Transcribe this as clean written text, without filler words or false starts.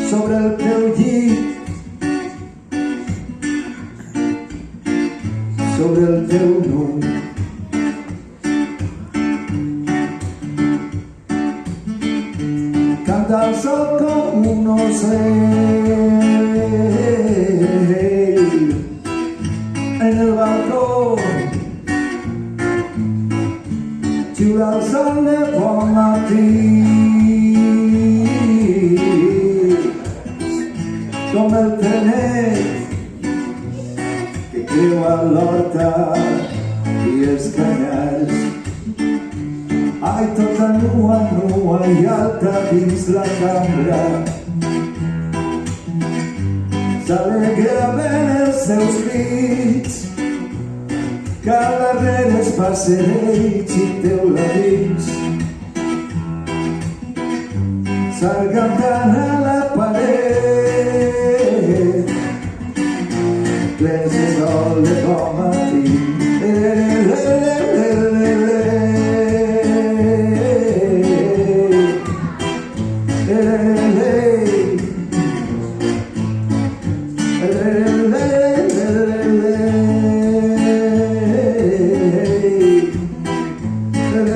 sobre el teu llit, sobre el teu nom. Canta el sol com un ocell en el balcó, xiula el sol de bon matí, com el trenet que creua l'horta i els canyars. Ai, tota nua, nua i alta dins la cambra, s'alegraven els seus crits, que darrere els passeig i teuladins s'argantant a la paret, plens de sol de bon matí. Hey,